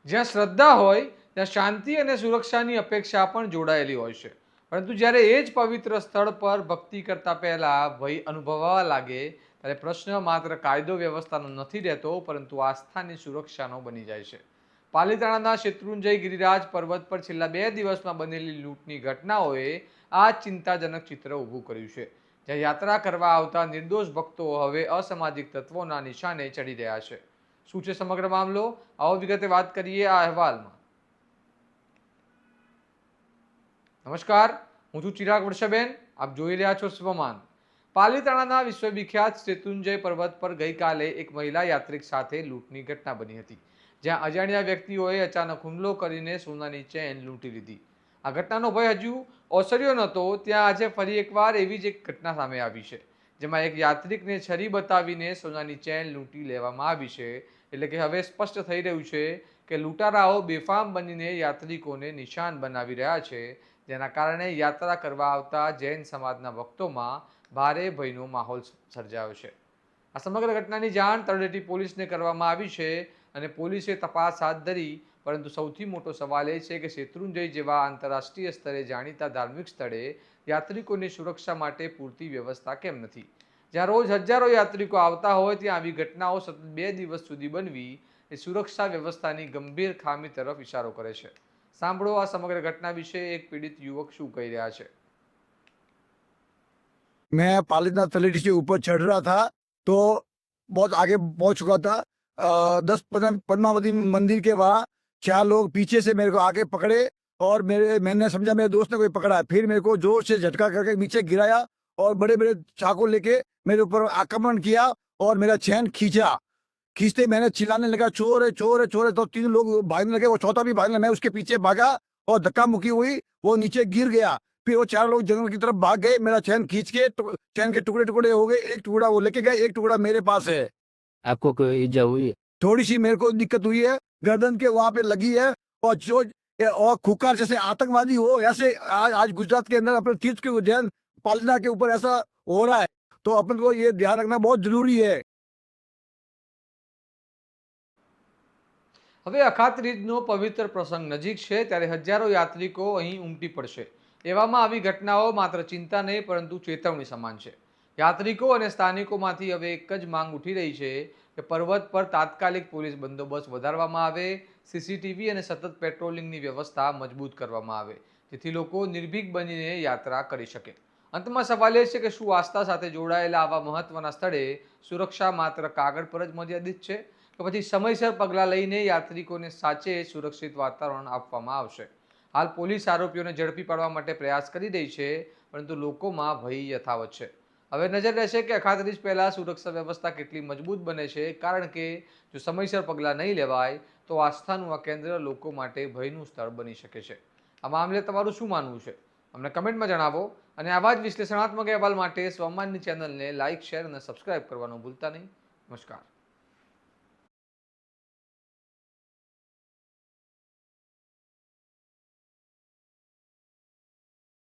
જ્યાં શ્રદ્ધા હોય ત્યાં શાંતિ અને સુરક્ષાની અપેક્ષા પણ જોડાયેલી હોય છે. પરંતુ જ્યારે એ જ પવિત્ર સ્થળ પર ભક્તિ કરતા પહેલા ભય અનુભવવા લાગે ત્યારે પ્રશ્ન માત્ર કાયદો વ્યવસ્થાનો નથી રહેતો, પરંતુ આસ્થાની સુરક્ષાનો બની જાય છે. પાલીતાણાના શેત્રુંજય ગિરિરાજ પર્વત પર છેલ્લા 2 દિવસમાં બનેલી લૂંટની ઘટનાઓએ આ ચિંતાજનક ચિત્ર ઊભું કર્યું છે, જ્યાં યાત્રા કરવા આવતા નિર્દોષ ભક્તો હવે અસામાજિક તત્વોના નિશાને ચડી રહ્યા છે. શું છે સમગ્ર મામલો? આવો વિગતે વાત કરીએ આ અહેવાલમાં. નમસ્કાર, હું છું ચિરાગ વર્ષાબેન. આપ જોઈ રહ્યા છો સ્વમાન. પાલીતાણાના વિશ્વવિખ્યાત શેત્રુંજય પર્વત પર ગઈકાલે એક મહિલા યાત્રિક સાથે લૂંટની ઘટના બની હતી, જ્યાં અજાણ્યા વ્યક્તિઓએ અચાનક હુમલો કરીને સોનાની ચેન લૂંટી લીધી. આ ઘટનાનો ભય હજુ ઓસર્યો નહોતો ત્યાં આજે ફરી એકવાર એવી જ એક ઘટના સામે આવી છે, જેમાં એક યાત્રિકને છરી બતાવીને સોનાની ચેન લૂંટી લેવામાં આવી છે. એટલે કે હવે સ્પષ્ટ થઈ રહ્યું છે કે લૂંટારાઓ બેફામ બનીને યાત્રિકોને નિશાન બનાવી રહ્યા છે, જેના કારણે યાત્રા કરવા આવતા જૈન સમાજના ભક્તોમાં ભારે ભયનો માહોલ સર્જાયો છે. આ સમગ્ર ઘટનાની જાણ તળેટી પોલીસને કરવામાં આવી છે અને પોલીસે તપાસ હાથ ધરી. પરંતુ સૌથી મોટો સવાલ એ છે કે શેત્રુંજય જેવા આંતરરાષ્ટ્રીય સ્તરે જાણીતા ધાર્મિક સ્થળે યાત્રિકોની સુરક્ષા માટે પૂરતી વ્યવસ્થા કેમ નથી? જ્યાં રોજ હજારો યાત્રિકો આવતા હોય ત્યાં આવી ઘટનાઓ સતત 2 દિવસ સુધી બનવી એ સુરક્ષા વ્યવસ્થાની ગંભીર ખામી તરફ ઇશારો કરે છે. સાંભળો આ સમગ્ર घटना विषय एक पीड़ित युवक शू कह रहा है. मैं पालीताना तलेटी से ऊपर चढ़ रहा था तो बहुत आगे पहुंच चुका था। 10 पद्मावती मंदिर के वहाँ 4 लोग पीछे से मेरे को आगे पकड़े और मैंने समझा मेरे दोस्त ने कोई पकड़ा। फिर मेरे को जोर से झटका करके नीचे गिराया और बड़े बड़े चाकू लेके मेरे ऊपर आक्रमण किया और मेरा चैन खींचा। खींचते मैंने चिल्लाने लगा चोर है चोर है चोर है। तो 3 लोग भागने लगे, वो चौथा भी भागने लगा। मैं उसके पीछे भागा और धक्का मुक्की हुई, वो नीचे गिर गया। फिर वो 4 लोग जंगल की तरफ भाग गए। मेरा चैन खींच के चैन के टुकड़े टुकड़े हो गए। एक टुकड़ा वो लेके गए, एक टुकड़ा मेरे पास है। आपको कोई इजा हुई? थोड़ी सी मेरे को दिक्कत हुई है, गर्दन के वहां पे लगी है। और जो और खुकार जैसे आतंकवादी हो ऐसे आज गुजरात के अंदर अपने तीर्थ के उज्जैन पालना के ऊपर ऐसा हो रहा है, तो अपन को ये ध्यान रखना बहुत जरूरी है। હવે અખાત્રીજનો પવિત્ર પ્રસંગ નજીક છે ત્યારે હજારો યાત્રિકો અહીં ઉમટી પડશે. એવામાં આવી ઘટનાઓ માત્ર ચિંતા નહીં પરંતુ ચેતવણી સમાન છે. યાત્રિકો અને સ્થાનિકોમાંથી હવે એક જ માંગ ઉઠી રહી છે કે પર્વત પર તાત્કાલિક પોલીસ બંદોબસ્ત વધારવામાં આવે, સીસીટીવી અને સતત પેટ્રોલિંગની વ્યવસ્થા મજબૂત કરવામાં આવે, જેથી લોકો નિર્ભીક બનીને યાત્રા કરી શકે. અંતમાં સવાલ એ છે કે શું આસ્થા સાથે જોડાયેલા આવા મહત્વના સ્થળે સુરક્ષા માત્ર કાગળ પર જ મર્યાદિત છે કે પછી સમયસર પગલાં લઈને યાત્રિકોને સાચે સુરક્ષિત વાતાવરણ આપવામાં આવશે? હાલ પોલીસ આરોપીઓને ઝડપી પાડવા માટે પ્રયાસ કરી રહી છે, પરંતુ લોકોમાં ભય યથાવત છે. હવે નજર રહેશે કે અખાત્રીજ પહેલા સુરક્ષા વ્યવસ્થા કેટલી મજબૂત બને છે, કારણ કે જો સમયસર પગલાં નહીં લેવાય તો આસ્થાનું આ કેન્દ્ર લોકો માટે ભયનું સ્થળ બની શકે છે. આ મામલે તમારું શું માનવું છે? અમને કમેન્ટમાં જણાવો અને આવા જ વિશ્લેષણાત્મક અહેવાલ માટે સ્વમાનની ચેનલને લાઇક, શેર અને સબસ્ક્રાઇબ કરવાનું ભૂલતા નહીં. નમસ્કાર.